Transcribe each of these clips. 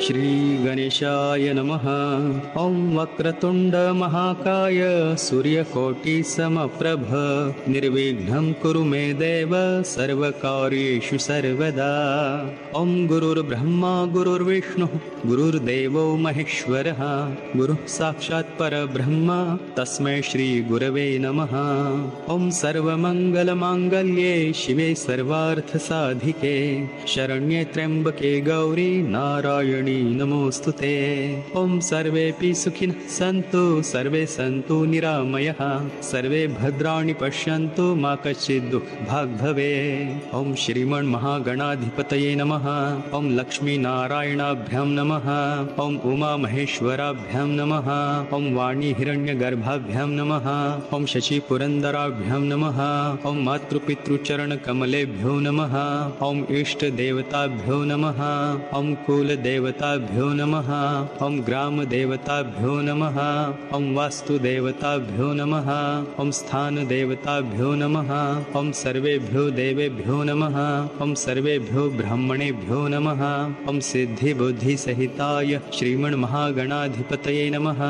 श्रीगणेशाय नमः। ॐ वक्रतुण्ड महाकाय सूर्यकोटिसमप्रभ निर्विघ्नं कुरु मे देव सर्वकार्येषु सर्वदा। ॐ गुरुर्ब्रह्मा गुरुर्विष्णुः गुरुर्देवो महेश्वरः गुरुः साक्षात् परब्रह्म तस्मै श्रीगुरवे नमः। ॐ सर्वमङ्गलमाङ्गल्ये शिवे सर्वार्थसाधिके शरण्ये त्र्यम्बके गौरी नारायणी नमोस्तुते। ॐ सर्वेऽपि सुखिनः सन्तु सर्वे सन्तु निरामयः सर्वे भद्राणि पश्यन्तु मा कश्चित् दुःखभाग् भवेत्। ॐ श्रीमन्महागणाधिपतये नमः। ॐ लक्ष्मीनारायणाभ्यां नमः। ॐ उमामहेश्वराभ्यां नमः। ॐ वाणीहिरण्यगर्भाभ्यां नमः। ॐ शशिपुरन्दराभ्यां नमः। ॐ मातृपितृचरणकमलेभ्यो नमः। ॐ इष्टदेवताभ्यो नमः। ॐ कुलदेवताभ्यो नमः। ॐ ग्रामदेवताभ्यो नमः। ॐ वास्तुदेवताभ्यो नमः। ॐ स्थानदेवताभ्यो नमः। ॐ सर्वेभ्यो देवेभ्यो नमः। ॐ सर्वेभ्यो ब्राह्मणेभ्यो नमः। ॐ सिद्धिबुद्धिसहिताय श्रीमन्महागणाधिपतये नमः।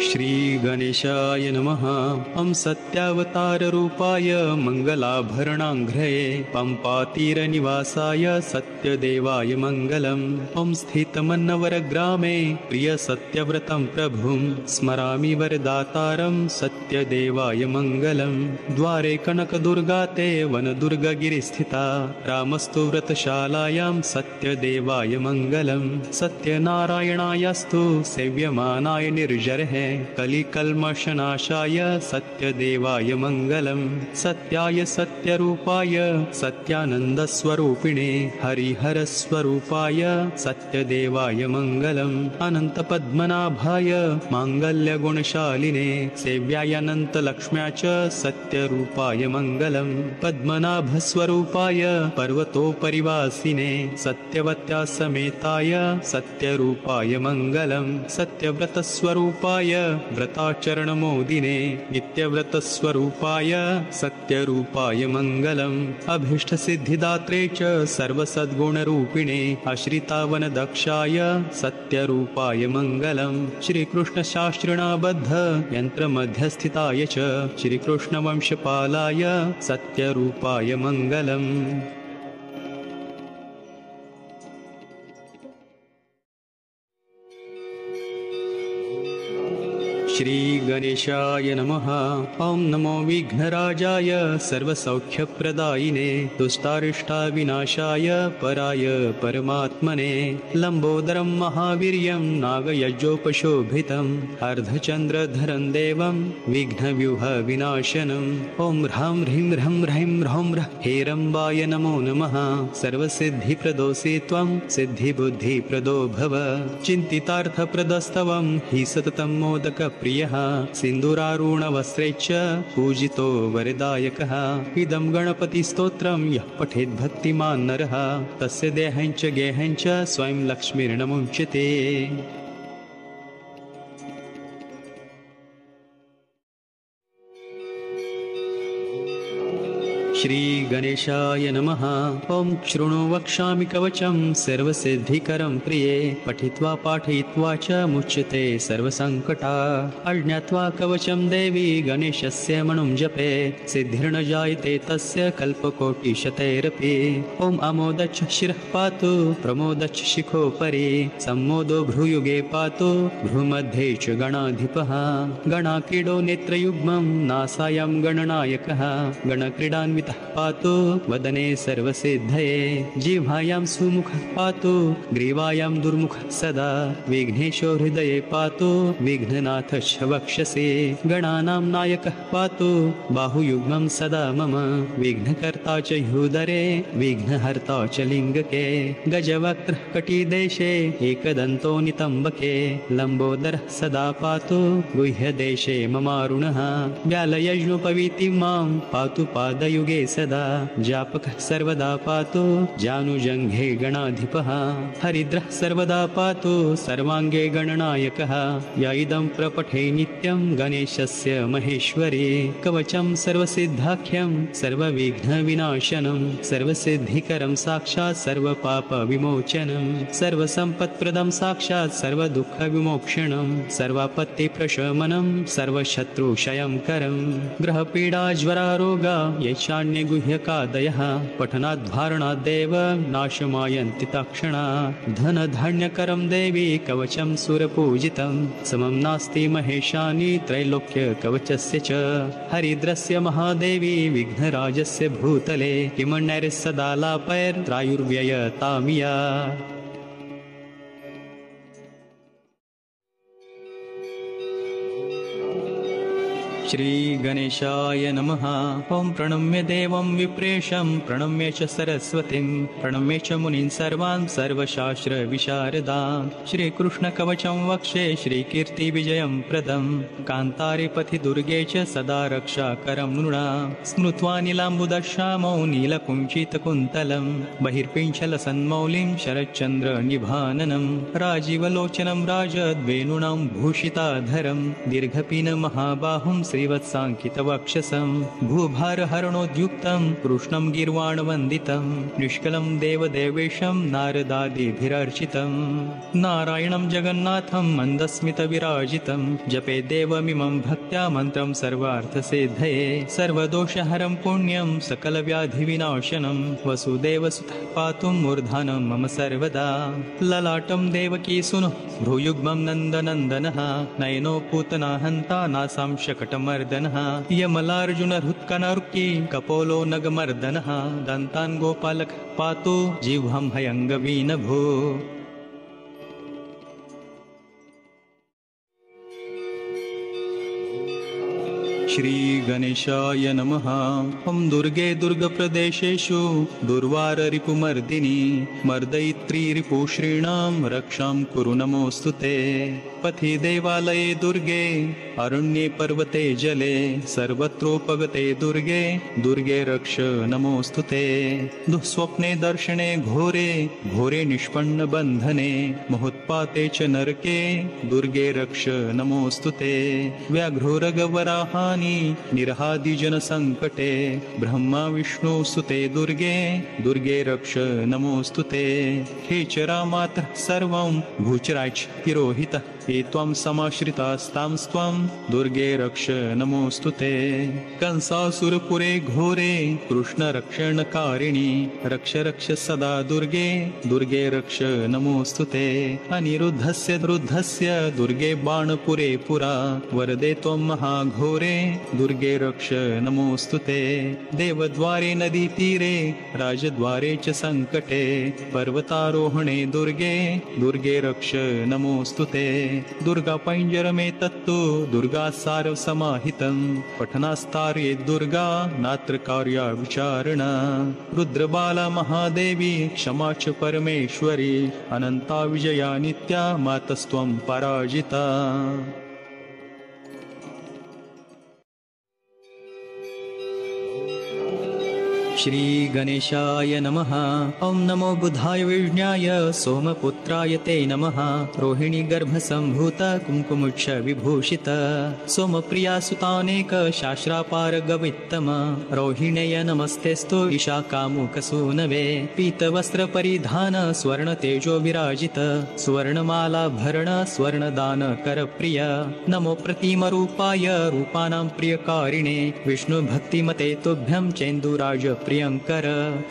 श्रीगणेशाय नमः। ॐ सत्यावताररूपाय मङ्गलाभरणाङ्घ्रये पम्पातीरनिवासाय सत्यदेवाय मङ्गलम्। ॐ स्थितमन्नवरग्रामे प्रियसत्यव्रतं प्रभुं स्मरामि वरदातारं सत्यदेवाय मङ्गलम्। द्वारे कनकदुर्गाते वनदुर्गगिरिस्थिता रामस्तु व्रतशालायां सत्यदेवाय मङ्गलम्। सत्यनारायणायस्तु सेव्यमानाय निर्जरः कलिकल्मषनाशाय सत्यदेवाय मङ्गलम्। सत्याय सत्यरूपाय सत्यानन्दस्वरूपिणे हरिहरस्वरूपाय सत्यदेवाय मङ्गलम्। अनन्तपद्मनाभाय माङ्गल्यगुणशालिने सेव्याय अनन्तलक्ष्म्या च सत्यरूपाय मङ्गलम्। पद्मनाभस्वरूपाय पर्वतोपरिवासिने सत्यवत्या समेताय सत्यरूपाय मङ्गलम्। सत्यव्रतस्वरूपाय व्रताचरणमोदिने नित्यव्रतस्वरूपाय सत्यरूपाय मङ्गलम्। अभीष्टसिद्धिदात्रे च सर्वसद्गुणरूपिणे आश्रितावनदक्षाय सत्यरूपाय मङ्गलम्। श्रीकृष्णशास्त्रिणा बद्ध यन्त्रमध्यस्थिताय च श्रीकृष्णवंशपालाय सत्यरूपाय मङ्गलम्। श्रीगणेशाय नमः। ॐ नमो विघ्नराजाय सर्वसौख्यप्रदायिने दुष्टारिष्टाविनाशाय पराय परमात्मने लम्बोदरं महावीर्यं नागयज्ञोपशोभितम् अर्धचन्द्रधरं देवं विघ्नव्यूहविनाशनम्। ॐ ह्रां ह्रीं ह्रं ह्रैं ह्रौं ह्रः हेरम्बाय नमो नमः। सर्वसिद्धिप्रदोषि त्वं सिद्धिबुद्धिप्रदो भव। चिन्तितार्थप्रदस्तवं हि सततं मोदकप्रियः सिन्दूरारुणवस्त्रे च पूजितो वरदायकः। इदं गणपतिस्तोत्रं यः पठेत् भक्तिमान् नरः तस्य देहं च गेहं च स्वयं लक्ष्मीर्नमुच्यते। श्रीगणेशाय नमः। ॐ शृणु वक्ष्यामि कवचं सर्वसिद्धिकरं प्रिये पठित्वा पाठयित्वा च मुच्यते सर्वसङ्कटा। अज्ञात्वा कवचं देवी गणेशस्य मनुं जपे सिद्धिर्न जायते तस्य कल्पकोटिशतैरपि। ॐ अमोदच्छ शिरः पातु प्रमोदच्छ शिखोपरि सम्मोदो भ्रूयुगे पातु भ्रूमध्ये च गणाधिपः। गणाक्रीडो नेत्रयुग्मं नासायां गणनायकः गणक्रीडान्वितः पातु वदने सर्वसिद्धये। जिह्वायां सुमुखः पातु ग्रीवायां दुर्मुखः सदा विघ्नेशो हृदये पातु विघ्ननाथश्च वक्षसि। गणानां नायकः पातु बाहुयुग्मं सदा मम विघ्नकर्ता च ह्युदरे विघ्नहर्ता च लिङ्गके। गजवक्त्रः कटिदेशे एकदन्तो नितम्बके लम्बोदरः सदा पातु गुह्यदेशे ममारुणः। व्यालयज्ञोपवीतिं मां पातु पादयुगे सदा जापकः सर्वदा पातु जानुजङ्घे गणाधिपः हरिद्रः सर्वदा पातु सर्वाङ्गे गणनायकः य इदं प्रपठे नित्यं गणेशस्य महेश्वरी कवचं सर्वसिद्धाख्यं सर्वविघ्नविनाशनं सर्वसिद्धिकरं साक्षात् सर्वपापविमोचनं सर्वसम्पत्प्रदं साक्षात् सर्वदुःखविमोक्षणं सर्वापत्तिप्रशमनं सर्वशत्रुक्षयंकरं ग्रहपीडाज्वरारोगा यैशान्यगुह्यकादयः पठनाद्धारणाद्देव नाशमायन्ति तत्क्षणात् धनधान्यकरं देवी कवचं सुरपूजितं समं नास्ति महेशानि त्रैलोक्यकवचस्य च हरिद्रस्य महादेवी विघ्नराजस्य भूतले किमन्यैर्सदा लापैर्त्रायुर्व्ययतामिया श्री गणेशाय नमः। ॐ प्रणम्य देवं विप्रेशं प्रणम्य च सरस्वतीं प्रणम्य च मुनीन् सर्वान् सर्वशास्त्रविशारदान् श्रीकृष्णकवचं वक्षे श्रीकीर्तिविजयं प्रदं कान्तारे पथि दुर्गे च सदा रक्षाकरं नृणां स्मृत्वा नीलाम्बुदश्यामौ नीलकुञ्चितकुन्तलं बहिर्पिञ्छलसन्मौलिं शरच्चन्द्रनिभाननं राजीवलोचनं राजद्वेणूनां भूषिताधरं दीर्घपीनमहाबाहुं श्रीवत्साङ्कितवक्षसं भूभारहरणोद्युक्तं कृष्णं गीर्वाणवन्दितं निष्कलं देवदेवेशं नारदादिभिरर्चितं नारायणं जगन्नाथं मन्दस्मितविराजितं जपे देवमिमं भक्त्या मन्त्रं सर्वार्थसिद्धये सर्वदोषहरं पुण्यं सकलव्याधिविनाशनं वसुदेवसुतः पातुं मूर्धानं मम सर्वदा ललाटं देवकीसुनुः भ्रूयुग्मं नन्दनन्दनः नयनो पूतना हन्ता नासां शकटमर्दनः यमलार्जुनहृत्कनर्की कपोलो नगमर्दनः दन्तान् गोपालकः पातु जिह्वं हयङ्गवीनभो श्री गणेशाय नमः। ॐ दुर्गे दुर्गप्रदेशेषु दुर्वाररिपुमर्दिनी मर्दयित्री रिपुश्रीणां रक्षां कुरु नमोऽस्तु ते पथि देवालये दुर्गे अरण्ये पर्वते जले सर्वत्रोपगते दुर्गे दुर्गे रक्ष नमोऽस्तु ते दुःस्वप्ने दर्शने घोरे घोरे निष्पन्नबन्धने महोत्पाते च नरके दुर्गे रक्ष नमोऽस्तु ते व्याघ्रोरगवराहानि निरहादिजनसङ्कटे ब्रह्मा विष्णुसुते दुर्गे दुर्गे रक्ष नमोऽस्तु ते खेचरा मातः सर्वं भूचराच तिरोहितः ये त्वं समाश्रितास्तां त्वं दुर्गे रक्ष नमोऽस्तु ते कंसासुरपुरे घोरे कृष्णरक्षणकारिणि रक्ष रक्ष सदा दुर्गे दुर्गे रक्ष नमोऽस्तु ते अनिरुद्धस्य रुद्धस्य दुर्गे बाणपुरे पुरा वरदे त्वं महाघोरे दुर्गे रक्ष नमोऽस्तु ते देवद्वारे नदीतीरे राजद्वारे च सङ्कटे पर्वतारोहणे दुर्गे दुर्गे रक्ष नमोऽस्तु ते दुर्गापैञ्जरमेतत्तु दुर्गासारसमाहितं पठनास्तार्ये दुर्गा नात्र कार्या विचारणा रुद्रबाला महादेवी क्षमा च परमेश्वरी अनन्ता विजया नित्या मातस्त्वं पराजिता श्री गणेशाय नमः। ॐ नमो बुधाय विष्ण्याय सोमपुत्राय ते नमः रोहिणी गर्भसम्भूत कुङ्कुमुच्छ विभूषित सोमप्रिया सुतानेक शास्त्रापारगवित्तम रोहिणेय नमस्तेस्तु ईशाकामुकसूनवे पीतवस्त्रपरिधान स्वर्णतेजो विराजित स्वर्णमालाभरण स्वर्णदान करप्रिय नमो प्रतिमरूपाय रूपाणां प्रियकारिणे विष्णुभक्तिमते तुभ्यं चेन्दुराज प्रियंकर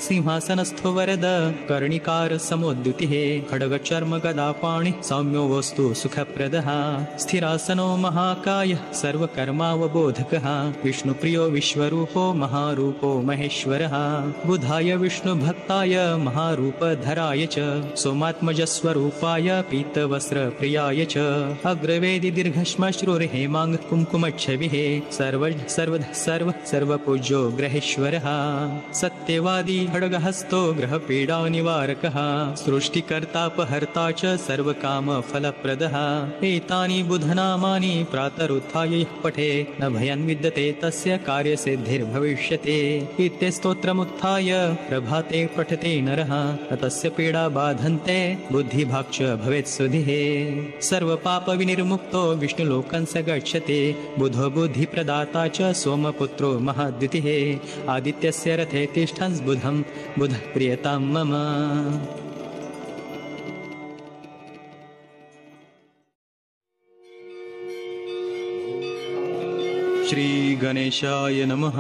सिंहासनस्थो वरद कर्णिकार समुद्युतिः खड्गचर्म गदापाणि सौम्यो वस्तु सुखप्रदः स्थिरासनो महाकाय सर्वकर्मावबोधकः विष्णुप्रियो विश्वरूपो महारूपो महेश्वरः बुधाय विष्णुभक्ताय महारूपधराय च सोमात्मजस्वरूपाय पीतवस्त्रप्रियाय च अग्रवेदि दीर्घश्मश्रुर्हेमाङ्ग कुङ्कुमच्छविः सर्वपूज्यो ग्रहेश्वरः सत्यवादी खड्गहस्तो ग्रहपीडानिवारकः सृष्टिकर्तापहर्ता च सर्वकामफलप्रदः एतानि बुधनामानि प्रातरुत्थाय यः पठे न भयं विद्यते तस्य कार्यसिद्धिर्भविष्यति इत्यस्तोत्रमुत्थाय प्रभाते पठते नरः तस्य पीडा बाधन्ते बुद्धिभाक् च भवेत् सुधिः सर्वपापविनिर्मुक्तो विष्णुलोकं स गच्छति बुधो बुद्धिप्रदाता च सोमपुत्रो महाद्युतिः आदित्यस्य रथे तिष्ठन् बुधं बुधः प्रियतां मम। श्री गणेशाय नमः।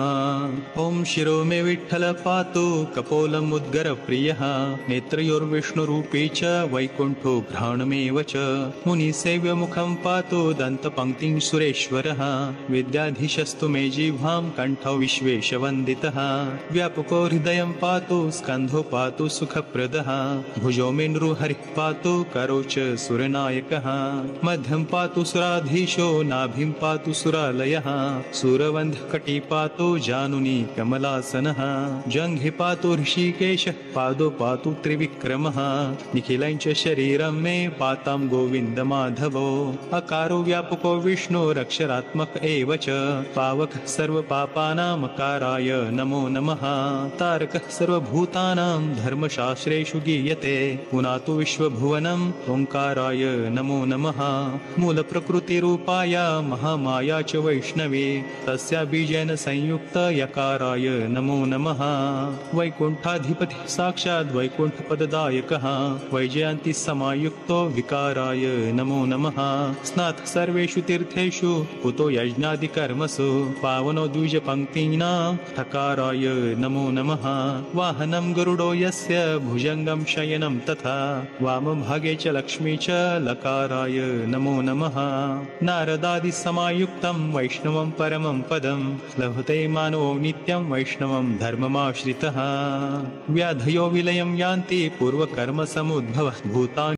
ओम शिरो मे विठ्ठल पातु कपोलमुद्गर प्रियः नेत्रयोर्विष्णुरूपी च वैकुण्ठो घ्राणमेव च मुनिसेव्य मुखं पातु दन्तपङ्क्तिं सुरेश्वरः विद्याधीशस्तु मे जिह्वां कण्ठौ विश्वेशवन्दितः व्यापको हृदयं पातु स्कन्धो पातु सुखप्रदः भुजो मे नृहरिः पातु करो च सुरनायकः मध्यं पातु सुराधीशो नाभिं पातु सुरालयः सूरवन्धकटी पातु जानुनी कमलासनः जङ्घे पातु ऋषिकेशः पादो पातु त्रिविक्रमः निखिलं च शरीरं मे पातां गोविन्दमाधवो अकारो व्यापको विष्णुरक्षरात्मक एव च पावकः सर्वपापानामकाराय नमो नमः तारकः सर्वभूतानां धर्मशास्त्रेषु गीयते पुनातु विश्वभुवनम् ओङ्काराय नमो नमः मूलप्रकृतिरूपाय महामाया च वैष्णवी तस्या बीजेन संयुक्त यकाराय नमो नमः वैकुण्ठाधिपतिः साक्षात् वैकुण्ठपददायकः वैजयन्ती समायुक्तो विकाराय नमो नमः स्नातः सर्वेषु तीर्थेषु कुतो यज्ञादिकर्मसु पावनो द्विजपङ्क्तीनां ठकाराय नमो नमः वाहनं गरुडो यस्य भुजङ्गं शयनं तथा वामभागे च लक्ष्मी च लकाराय नमो नमः नारदादिसमायुक्तं वैष्णवं परमं पदं लभते मानवो नित्यं वैष्णवं धर्ममाश्रितः व्याधयो विलयं यान्ति पूर्वकर्मसमुद्भवः भूतानि